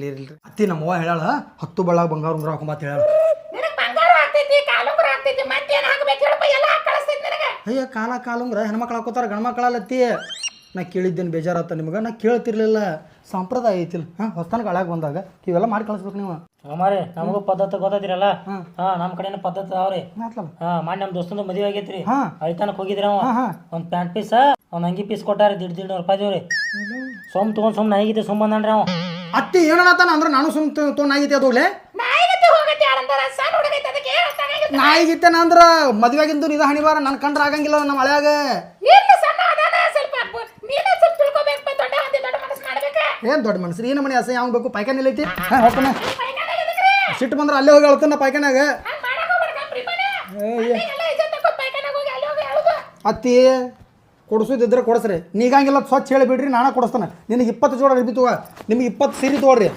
ಇರ್ಲಿ ಅತ್ತಿ ನಮ್ಮವ್ವ ಹೇಳಾಳ 10 ಬಳ್ಳಾಗ ಬಂಗಾರ ಉಂಗ್ರ ಹಾಕೊಂಬತ್ ಹೇಳ. ಅಯ್ಯ ಕಾಲುಂಗ್ರ ಹೆಣ್ಮಕ್ಳು ಹಾಕೋತಾರ ಗಂಡ್ಮಕ್ಳಲ್ಲತ್ತಿ. ನಾ ಕೇಳಿದ್ದೇನೆ ಬೇಜಾರತ್ತ ನಿಮ್ಗೆ. ನಾ ಕೇಳ್ತಿರ್ಲಿಲ್ಲ, ಸಂಪ್ರದಾಯ ಐತಿಲ್ಲ. ಹೊಸ್ತಾನ ಗಾಳಾಗ ಬಂದಾಗ ಇವೆಲ್ಲ ಮಾಡಿ ಕಳಿಸ್ಬೇಕು ನೀವು. ಅಮ್ಮಾರಿ ನಮಗೂ ಪದ್ಧತಿ ಗೊತ್ತೈತಿರಲ್ಲ. ನಮ್ಮ ಕಡೆನ ಪದ್ಧತಿ ಅದಾವ್ರಿ. ಮಾಡಿ ನಮ್ಮ ದೋಸ್ತಂದು ಮದುವೆ ಆಗೈತ್ರಿ. ಐತಾನಕ್ ಹೋಗಿದ್ರಿ ಅವ. ಒಂದ್ ಪ್ಯಾಂಟ್ ಪೀಸ್ ಒಂದ್ ಅಂಗಿ ಪೀಸ್ ಕೊಟ್ಟಾರಿ. 150 ರೂಪಾಯಿ ದೇವ್ರಿ. ತೊಗೊಂಡ್ ಸುಮ್ ನಾಯಿಗಿದ್ದೆ ಸುಮ್ ಬಂದನ್ರಿ ಅವ. ಅತ್ತಿ ಏನತಾನ ಅಂದ್ರೆ ನಾನು ಸುಮ್ ತೊಗೊಂಡಾಗಿದ್ದೆ ಅದೋಗ್ಲೆ. ನಾಯಿಗಿತ್ತೇನ ಅಂದ್ರ ಮದ್ವೆಗಿಂದು ನಿದ ಹಣಿವಾರ ನನ್ ಕಂಡ್ರ ಆಗಂಗಿಲ್ಲ ನಮ್ಮ ಹಳ್ಯಾಗ. ಏನ್ ದೊಡ್ಡ ಮನಸ್ರಿ ಏನ ಮನೆ ಅಸಹ್ಯ ಬೇಕು. ಪೈಖಾನೆ ಐತಿ ಹೋಗ್ತಾನೆ. ಸಿಟ್ಟು ಬಂದ್ರ ಅಲ್ಲೇ ಹೋಗಿ ಅಳ್ತಾನ ಪೈಖಾನ್ಯಾಗ. ಅತ್ತಿ ಕೊಡ್ಸೋದಿದ್ರೆ ಕೊಡ್ಸ್ರಿ, ನೀಗಂಗಿಲ್ಲ ಸ್ವಚ್ಛ ಹೇಳಿ ಬಿಡ್ರಿ, ನಾನ ಕೊಡಿಸ್ತಾನೆ. ನಿನಗೆ 20 ಜೋಡ ಅರ್ಬಿ ತಗೋ, ನಿಮ್ಗೆ 20 ಸೀರೆ ತಗೋರಿ.